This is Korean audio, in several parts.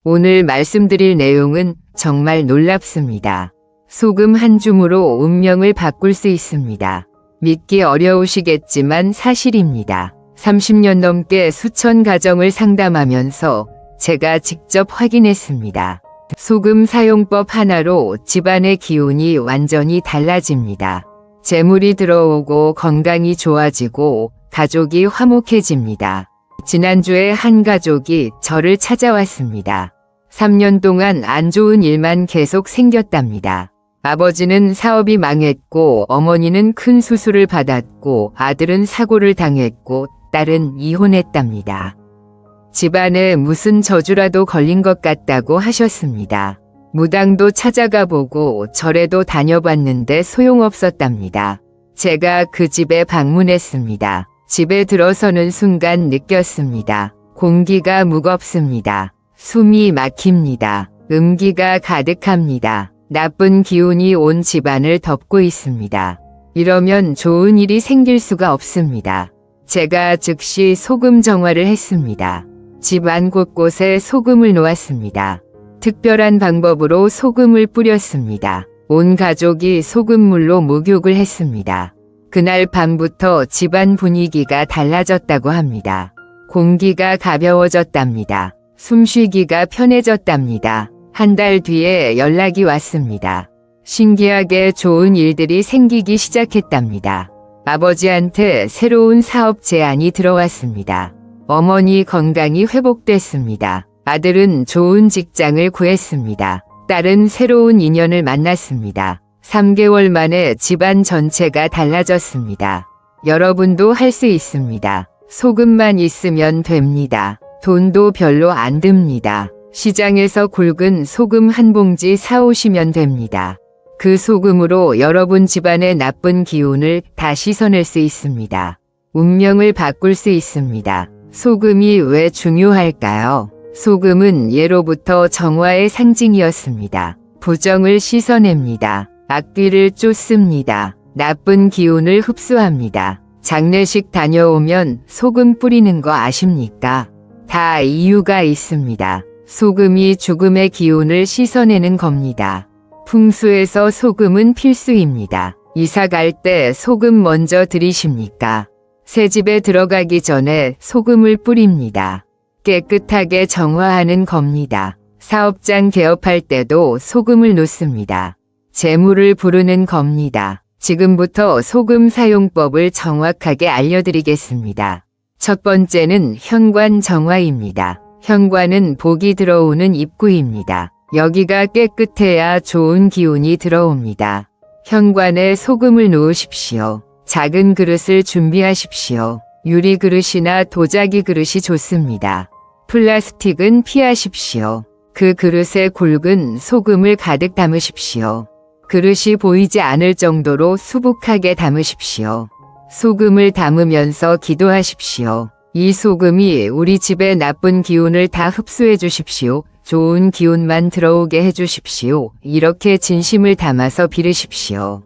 오늘 말씀드릴 내용은 정말 놀랍습니다. 소금 한 줌으로 운명을 바꿀 수 있습니다. 믿기 어려우시겠지만 사실입니다. 30년 넘게 수천 가정을 상담하면서 제가 직접 확인했습니다. 소금 사용법 하나로 집안의 기운이 완전히 달라집니다. 재물이 들어오고 건강이 좋아지고 가족이 화목해집니다. 지난주에 한 가족이 저를 찾아왔습니다. 3년 동안 안 좋은 일만 계속 생겼답니다. 아버지는 사업이 망했고 어머니는 큰 수술을 받았고 아들은 사고를 당했고 딸은 이혼했답니다. 집안에 무슨 저주라도 걸린 것 같다고 하셨습니다. 무당도 찾아가 보고 절에도 다녀봤는데 소용없었답니다. 제가 그 집에 방문했습니다. 집에 들어서는 순간 느꼈습니다. 공기가 무겁습니다. 숨이 막힙니다. 음기가 가득합니다. 나쁜 기운이 온 집안을 덮고 있습니다. 이러면 좋은 일이 생길 수가 없습니다. 제가 즉시 소금 정화를 했습니다. 집안 곳곳에 소금을 놓았습니다. 특별한 방법으로 소금을 뿌렸습니다. 온 가족이 소금물로 목욕을 했습니다. 그날 밤부터 집안 분위기가 달라졌다고 합니다. 공기가 가벼워졌답니다. 숨쉬기가 편해졌답니다. 한 달 뒤에 연락이 왔습니다. 신기하게 좋은 일들이 생기기 시작했답니다. 아버지한테 새로운 사업 제안이 들어왔습니다. 어머니 건강이 회복됐습니다. 아들은 좋은 직장을 구했습니다. 딸은 새로운 인연을 만났습니다. 3개월 만에 집안 전체가 달라졌습니다. 여러분도 할 수 있습니다. 소금만 있으면 됩니다. 돈도 별로 안 듭니다. 시장에서 굵은 소금 한 봉지 사오시면 됩니다. 그 소금으로 여러분 집안의 나쁜 기운을 다 씻어낼 수 있습니다. 운명을 바꿀 수 있습니다. 소금이 왜 중요할까요? 소금은 예로부터 정화의 상징이었습니다. 부정을 씻어냅니다. 악귀를 쫓습니다. 나쁜 기운을 흡수합니다. 장례식 다녀오면 소금 뿌리는 거 아십니까? 다 이유가 있습니다. 소금이 죽음의 기운을 씻어내는 겁니다. 풍수에서 소금은 필수입니다. 이사 갈 때 소금 먼저 들이십니까? 새 집에 들어가기 전에 소금을 뿌립니다. 깨끗하게 정화하는 겁니다. 사업장 개업할 때도 소금을 놓습니다. 재물을 부르는 겁니다. 지금부터 소금 사용법을 정확하게 알려드리겠습니다. 첫 번째는 현관 정화입니다. 현관은 복이 들어오는 입구입니다. 여기가 깨끗해야 좋은 기운이 들어옵니다. 현관에 소금을 놓으십시오. 작은 그릇을 준비하십시오. 유리 그릇이나 도자기 그릇이 좋습니다. 플라스틱은 피하십시오. 그 그릇에 굵은 소금을 가득 담으십시오. 그릇이 보이지 않을 정도로 수북하게 담으십시오. 소금을 담으면서 기도하십시오. 이 소금이 우리 집의 나쁜 기운을 다 흡수해 주십시오. 좋은 기운만 들어오게 해 주십시오. 이렇게 진심을 담아서 빌으십시오.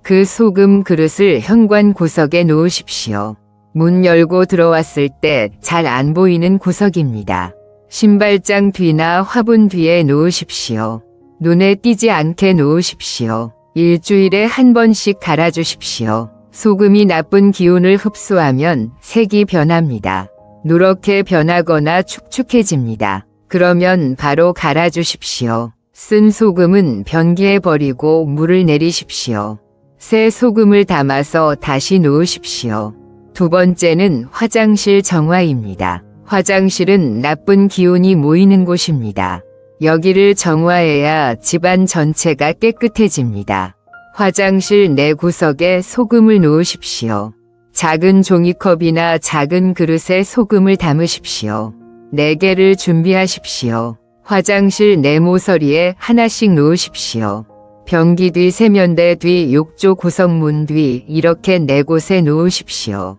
그 소금 그릇을 현관 구석에 놓으십시오. 문 열고 들어왔을 때 잘 안 보이는 구석입니다. 신발장 뒤나 화분 뒤에 놓으십시오. 눈에 띄지 않게 놓으십시오. 일주일에 한 번씩 갈아주십시오. 소금이 나쁜 기운을 흡수하면 색이 변합니다. 누렇게 변하거나 축축해집니다. 그러면 바로 갈아주십시오. 쓴 소금은 변기에 버리고 물을 내리십시오. 새 소금을 담아서 다시 놓으십시오. 두 번째는 화장실 정화입니다. 화장실은 나쁜 기운이 모이는 곳입니다. 여기를 정화해야 집안 전체가 깨끗해집니다. 화장실 내 구석에 소금을 놓으십시오. 작은 종이컵이나 작은 그릇에 소금을 담으십시오. 4개를 준비하십시오. 화장실 내 모서리에 하나씩 놓으십시오. 변기 뒤 세면대 뒤 욕조 구석문 뒤 이렇게 4곳에 놓으십시오.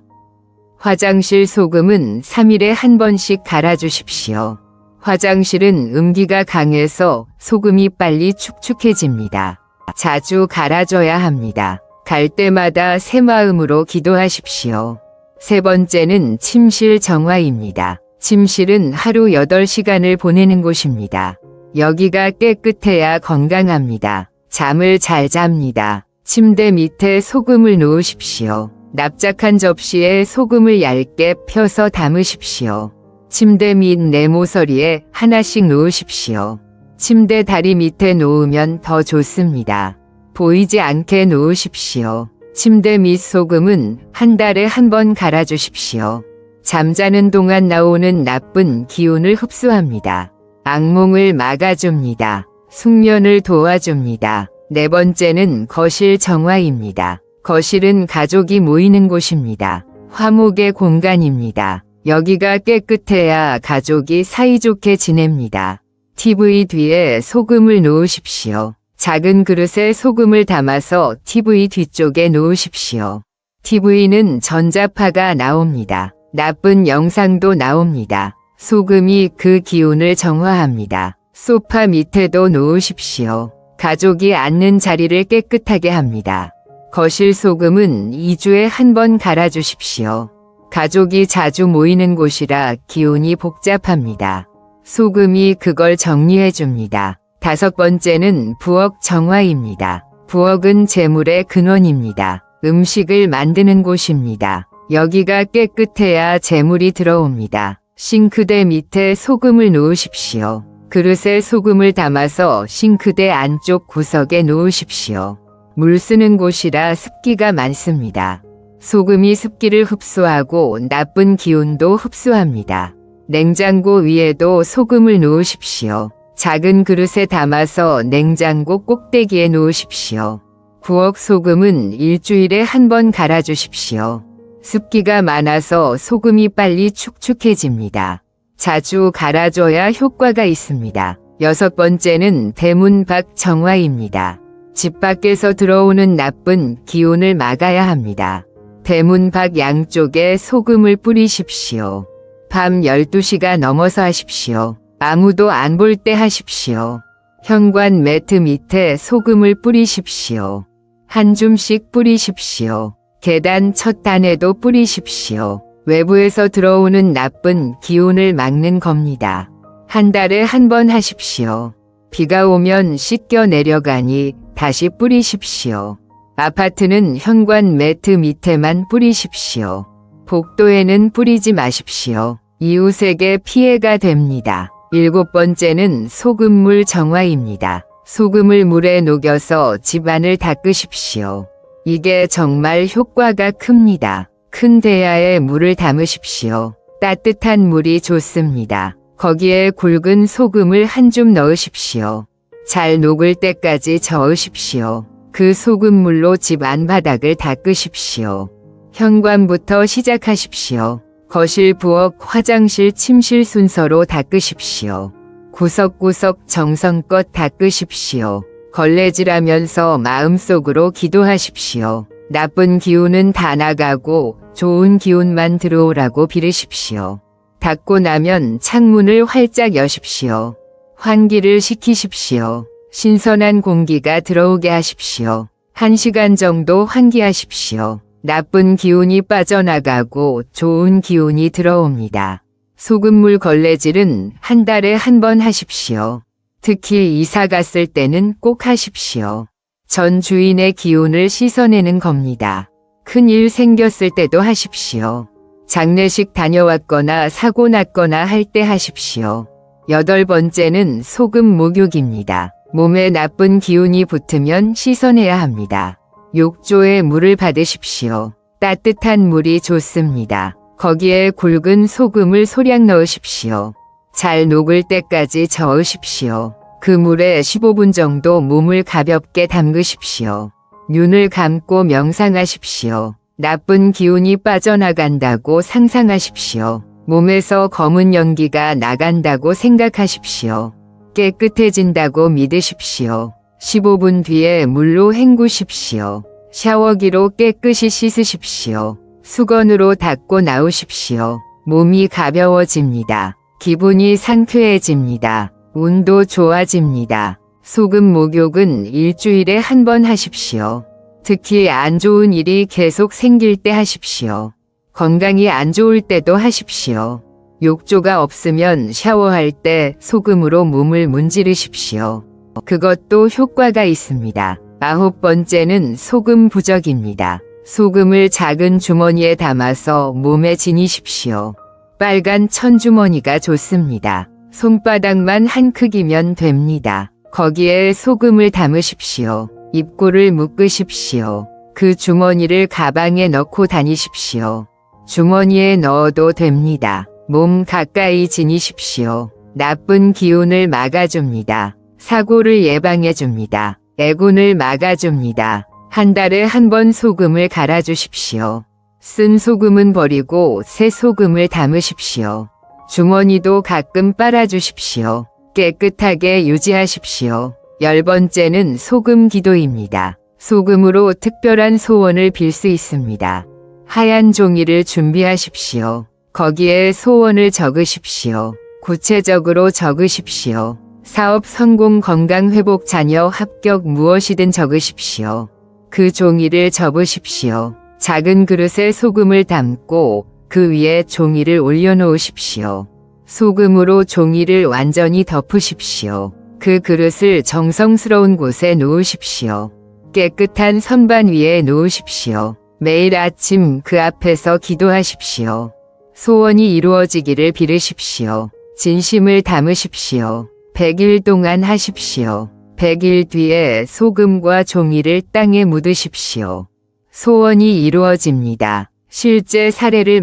화장실 소금은 3일에 한 번씩 갈아주십시오. 화장실은 음기가 강해서 소금이 빨리 축축해집니다. 자주 갈아줘야 합니다. 갈 때마다 새 마음으로 기도하십시오. 세 번째는 침실 정화입니다. 침실은 하루 8시간을 보내는 곳입니다. 여기가 깨끗해야 건강합니다. 잠을 잘 잡니다. 침대 밑에 소금을 놓으십시오. 납작한 접시에 소금을 얇게 펴서 담으십시오. 침대 밑 네모서리에 하나씩 놓으십시오. 침대 다리 밑에 놓으면 더 좋습니다. 보이지 않게 놓으십시오. 침대 밑 소금은 한 달에 한 번 갈아주십시오. 잠자는 동안 나오는 나쁜 기운을 흡수합니다. 악몽을 막아줍니다. 숙면을 도와줍니다. 네 번째는 거실 정화입니다. 거실은 가족이 모이는 곳입니다. 화목의 공간입니다. 여기가 깨끗해야 가족이 사이좋게 지냅니다. TV 뒤에 소금을 놓으십시오. 작은 그릇에 소금을 담아서 TV 뒤쪽에 놓으십시오. TV는 전자파가 나옵니다. 나쁜 영상도 나옵니다. 소금이 그 기운을 정화합니다. 소파 밑에도 놓으십시오. 가족이 앉는 자리를 깨끗하게 합니다. 거실 소금은 2주에 한 번 갈아주십시오. 가족이 자주 모이는 곳이라 기운이 복잡합니다. 소금이 그걸 정리해줍니다. 5번째는 부엌 정화입니다. 부엌은 재물의 근원입니다. 음식을 만드는 곳입니다. 여기가 깨끗해야 재물이 들어옵니다. 싱크대 밑에 소금을 놓으십시오. 그릇에 소금을 담아서 싱크대 안쪽 구석에 놓으십시오. 물 쓰는 곳이라 습기가 많습니다. 소금이 습기를 흡수하고 나쁜 기운도 흡수합니다. 냉장고 위에도 소금을 놓으십시오. 작은 그릇에 담아서 냉장고 꼭대기에 놓으십시오. 부엌 소금은 일주일에 한 번 갈아주십시오. 습기가 많아서 소금이 빨리 축축해집니다. 자주 갈아줘야 효과가 있습니다. 6번째는 대문 밖 정화입니다. 집 밖에서 들어오는 나쁜 기운을 막아야 합니다. 대문 밖 양쪽에 소금을 뿌리십시오. 밤 12시가 넘어서 하십시오. 아무도 안 볼 때 하십시오. 현관 매트 밑에 소금을 뿌리십시오. 한 줌씩 뿌리십시오. 계단 첫 단에도 뿌리십시오. 외부에서 들어오는 나쁜 기운을 막는 겁니다. 한 달에 한 번 하십시오. 비가 오면 씻겨 내려가니 다시 뿌리십시오. 아파트는 현관 매트 밑에만 뿌리십시오. 복도에는 뿌리지 마십시오. 이웃에게 피해가 됩니다. 7번째는 소금물 정화입니다. 소금을 물에 녹여서 집안을 닦으십시오. 이게 정말 효과가 큽니다. 큰 대야에 물을 담으십시오. 따뜻한 물이 좋습니다. 거기에 굵은 소금을 한 줌 넣으십시오. 잘 녹을 때까지 저으십시오. 그 소금물로 집 안바닥을 닦으십시오. 현관부터 시작하십시오. 거실, 부엌, 화장실, 침실 순서로 닦으십시오. 구석구석 정성껏 닦으십시오. 걸레질하면서 마음속으로 기도하십시오. 나쁜 기운은 다 나가고 좋은 기운만 들어오라고 빌으십시오. 닦고 나면 창문을 활짝 여십시오. 환기를 시키십시오. 신선한 공기가 들어오게 하십시오. 1시간 정도 환기하십시오. 나쁜 기운이 빠져나가고 좋은 기운이 들어옵니다. 소금물 걸레질은 한 달에 한 번 하십시오. 특히 이사 갔을 때는 꼭 하십시오. 전 주인의 기운을 씻어내는 겁니다. 큰일 생겼을 때도 하십시오. 장례식 다녀왔거나 사고 났거나 할 때 하십시오. 8번째는 소금 목욕입니다. 몸에 나쁜 기운이 붙으면 씻어내야 합니다. 욕조에 물을 받으십시오. 따뜻한 물이 좋습니다. 거기에 굵은 소금을 소량 넣으십시오. 잘 녹을 때까지 저으십시오. 그 물에 15분 정도 몸을 가볍게 담그십시오. 눈을 감고 명상하십시오. 나쁜 기운이 빠져나간다고 상상하십시오. 몸에서 검은 연기가 나간다고 생각하십시오. 깨끗해진다고 믿으십시오. 15분 뒤에 물로 헹구십시오. 샤워기로 깨끗이 씻으십시오. 수건으로 닦고 나오십시오. 몸이 가벼워집니다. 기분이 상쾌해집니다. 운도 좋아집니다. 소금 목욕은 일주일에 한 번 하십시오. 특히 안 좋은 일이 계속 생길 때 하십시오. 건강이 안 좋을 때도 하십시오. 욕조가 없으면 샤워할 때 소금으로 몸을 문지르십시오. 그것도 효과가 있습니다. 9번째는 소금 부적입니다. 소금을 작은 주머니에 담아서 몸에 지니십시오. 빨간 천주머니가 좋습니다. 손바닥만 한 크기면 됩니다. 거기에 소금을 담으십시오. 입구를 묶으십시오. 그 주머니를 가방에 넣고 다니십시오. 주머니에 넣어도 됩니다. 몸 가까이 지니십시오. 나쁜 기운을 막아줍니다. 사고를 예방해줍니다. 애군을 막아줍니다. 한 달에 한 번 소금을 갈아주십시오. 쓴 소금은 버리고 새 소금을 담으십시오. 주머니도 가끔 빨아주십시오. 깨끗하게 유지하십시오. 10번째는 소금 기도입니다. 소금으로 특별한 소원을 빌 수 있습니다. 하얀 종이를 준비하십시오. 거기에 소원을 적으십시오. 구체적으로 적으십시오. 사업 성공, 건강 회복, 자녀 합격, 무엇이든 적으십시오. 그 종이를 접으십시오. 작은 그릇에 소금을 담고 그 위에 종이를 올려놓으십시오. 소금으로 종이를 완전히 덮으십시오. 그 그릇을 정성스러운 곳에 놓으십시오. 깨끗한 선반 위에 놓으십시오. 매일 아침 그 앞에서 기도하십시오. 소원이 이루어지기를 빌으십시오. 진심을 담으십시오. 100일 동안 하십시오. 100일 뒤에 소금과 종이를 땅에 묻으십시오. 소원이 이루어집니다. 실제 사례를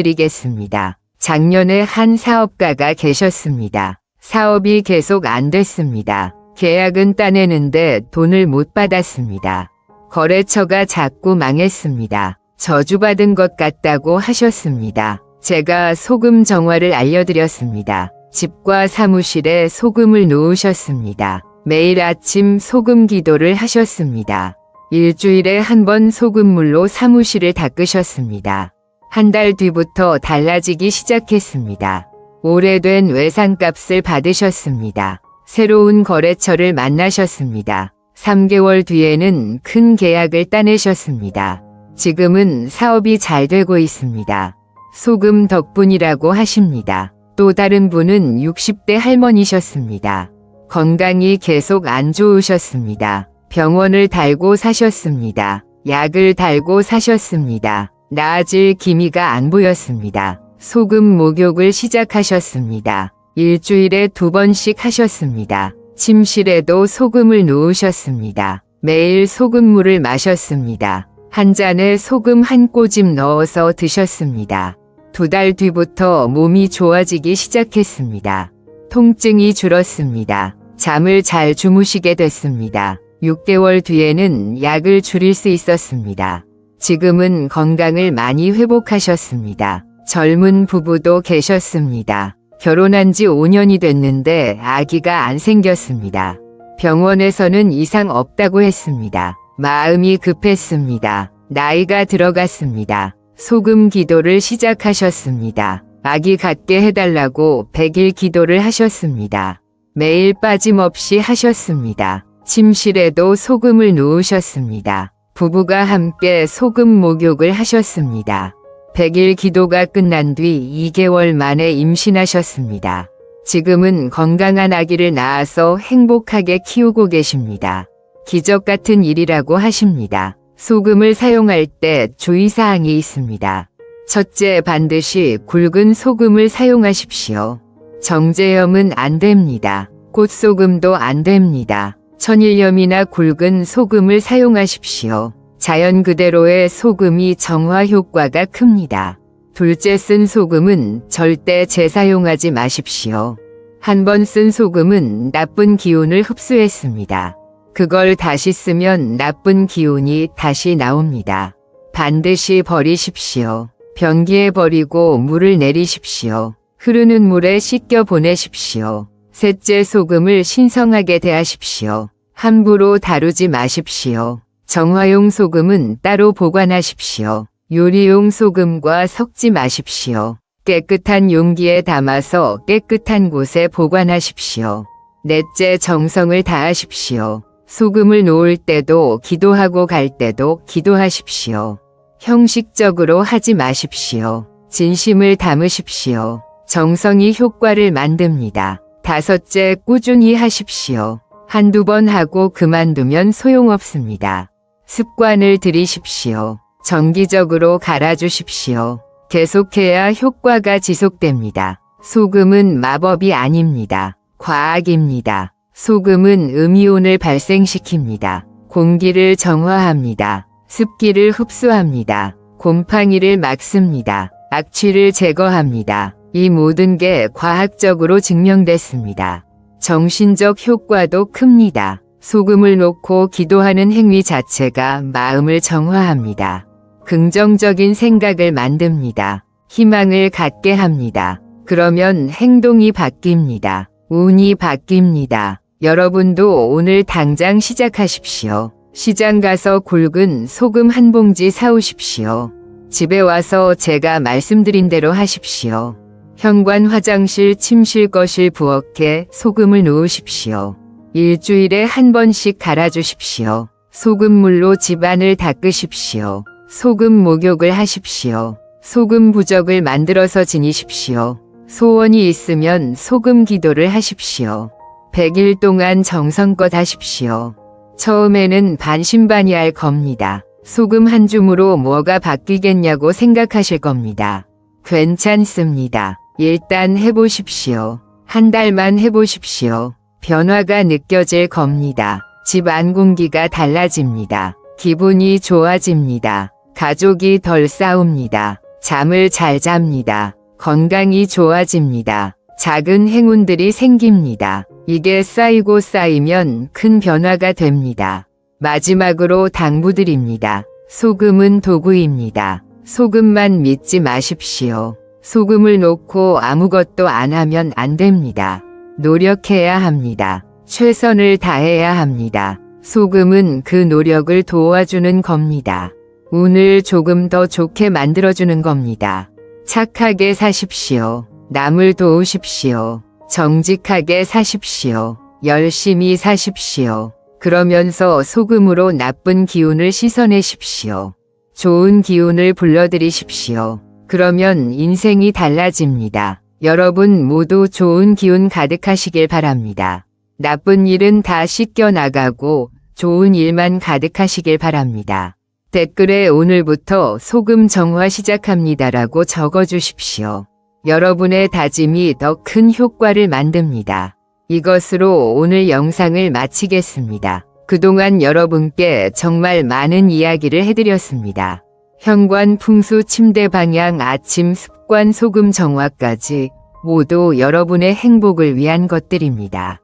말씀드리겠습니다. 작년에 한 사업가가 계셨습니다. 사업이 계속 안 됐습니다. 계약은 따내는데 돈을 못 받았습니다. 거래처가 자꾸 망했습니다. 저주받은 것 같다고 하셨습니다. 제가 소금 정화를 알려드렸습니다. 집과 사무실에 소금을 놓으셨습니다. 매일 아침 소금 기도를 하셨습니다. 일주일에 한 번 소금물로 사무실을 닦으셨습니다. 한 달 뒤부터 달라지기 시작했습니다. 오래된 외상값을 받으셨습니다. 새로운 거래처를 만나셨습니다. 3개월 뒤에는 큰 계약을 따내셨습니다. 지금은 사업이 잘 되고 있습니다. 소금 덕분이라고 하십니다. 또 다른 분은 60대 할머니셨습니다. 건강이 계속 안 좋으셨습니다. 병원을 달고 사셨습니다. 약을 달고 사셨습니다. 나아질 기미가 안 보였습니다. 소금 목욕을 시작하셨습니다. 일주일에 2번씩 하셨습니다. 침실에도 소금을 놓으셨습니다. 매일 소금물을 마셨습니다. 한 잔에 소금 한 꼬집 넣어서 드셨습니다. 2달 뒤부터 몸이 좋아지기 시작했습니다. 통증이 줄었습니다. 잠을 잘 주무시게 됐습니다. 6개월 뒤에는 약을 줄일 수 있었습니다. 지금은 건강을 많이 회복하셨습니다. 젊은 부부도 계셨습니다. 결혼한 지 5년이 됐는데 아기가 안 생겼습니다. 병원에서는 이상 없다고 했습니다. 마음이 급했습니다. 나이가 들어갔습니다. 소금 기도를 시작하셨습니다. 아기 갖게 해달라고 100일 기도를 하셨습니다. 매일 빠짐없이 하셨습니다. 침실에도 소금을 놓으셨습니다. 부부가 함께 소금 목욕을 하셨습니다. 100일 기도가 끝난 뒤 2개월 만에 임신하셨습니다. 지금은 건강한 아기를 낳아서 행복하게 키우고 계십니다. 기적 같은 일이라고 하십니다. 소금을 사용할 때 주의사항이 있습니다. 첫째, 반드시 굵은 소금을 사용하십시오. 정제염은 안 됩니다. 꽃소금도 안 됩니다. 천일염이나 굵은 소금을 사용하십시오. 자연 그대로의 소금이 정화 효과가 큽니다. 둘째, 쓴 소금은 절대 재사용하지 마십시오. 한 번 쓴 소금은 나쁜 기운을 흡수했습니다. 그걸 다시 쓰면 나쁜 기운이 다시 나옵니다. 반드시 버리십시오. 변기에 버리고 물을 내리십시오. 흐르는 물에 씻겨 보내십시오. 셋째, 소금을 신성하게 대하십시오. 함부로 다루지 마십시오. 정화용 소금은 따로 보관하십시오. 요리용 소금과 섞지 마십시오. 깨끗한 용기에 담아서 깨끗한 곳에 보관하십시오. 넷째, 정성을 다하십시오. 소금을 놓을 때도 기도하고 갈 때도 기도하십시오. 형식적으로 하지 마십시오. 진심을 담으십시오. 정성이 효과를 만듭니다. 다섯째, 꾸준히 하십시오. 한두 번 하고 그만두면 소용없습니다. 습관을 들이십시오. 정기적으로 갈아주십시오. 계속해야 효과가 지속됩니다. 소금은 마법이 아닙니다. 과학입니다. 소금은 음이온을 발생시킵니다. 공기를 정화합니다. 습기를 흡수합니다. 곰팡이를 막습니다. 악취를 제거합니다. 이 모든 게 과학적으로 증명됐습니다. 정신적 효과도 큽니다. 소금을 놓고 기도하는 행위 자체가 마음을 정화합니다. 긍정적인 생각을 만듭니다. 희망을 갖게 합니다. 그러면 행동이 바뀝니다. 운이 바뀝니다. 여러분도 오늘 당장 시작하십시오. 시장 가서 굵은 소금 한 봉지 사오십시오. 집에 와서 제가 말씀드린 대로 하십시오. 현관, 화장실, 침실, 거실, 부엌에 소금을 놓으십시오. 일주일에 한 번씩 갈아주십시오. 소금물로 집안을 닦으십시오. 소금 목욕을 하십시오. 소금 부적을 만들어서 지니십시오. 소원이 있으면 소금 기도를 하십시오. 100일 동안 정성껏 하십시오. 처음에는 반신반의할 겁니다. 소금 한 줌으로 뭐가 바뀌겠냐고 생각하실 겁니다. 괜찮습니다. 일단 해보십시오. 한 달만 해보십시오. 변화가 느껴질 겁니다. 집 안 공기가 달라집니다. 기분이 좋아집니다. 가족이 덜 싸웁니다. 잠을 잘 잡니다. 건강이 좋아집니다. 작은 행운들이 생깁니다. 이게 쌓이고 쌓이면 큰 변화가 됩니다. 마지막으로 당부드립니다. 소금은 도구입니다. 소금만 믿지 마십시오. 소금을 놓고 아무것도 안 하면 안 됩니다. 노력해야 합니다. 최선을 다해야 합니다. 소금은 그 노력을 도와주는 겁니다. 운을 조금 더 좋게 만들어주는 겁니다. 착하게 사십시오. 남을 도우십시오. 정직하게 사십시오. 열심히 사십시오. 그러면서 소금으로 나쁜 기운을 씻어내십시오. 좋은 기운을 불러들이십시오. 그러면 인생이 달라집니다. 여러분 모두 좋은 기운 가득하시길 바랍니다. 나쁜 일은 다 씻겨나가고 좋은 일만 가득하시길 바랍니다. 댓글에 오늘부터 소금 정화 시작합니다라고 적어주십시오. 여러분의 다짐이 더 큰 효과를 만듭니다. 이것으로 오늘 영상을 마치겠습니다. 그동안 여러분께 정말 많은 이야기를 해드렸습니다. 현관 풍수, 침대 방향, 아침 습관, 소금 정화까지 모두 여러분의 행복을 위한 것들입니다.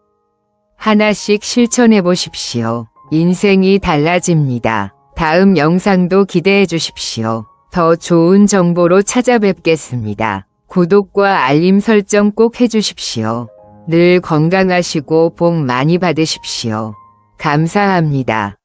하나씩 실천해 보십시오. 인생이 달라집니다. 다음 영상도 기대해 주십시오. 더 좋은 정보로 찾아뵙겠습니다. 구독과 알림 설정 꼭 해주십시오. 늘 건강하시고 복 많이 받으십시오. 감사합니다.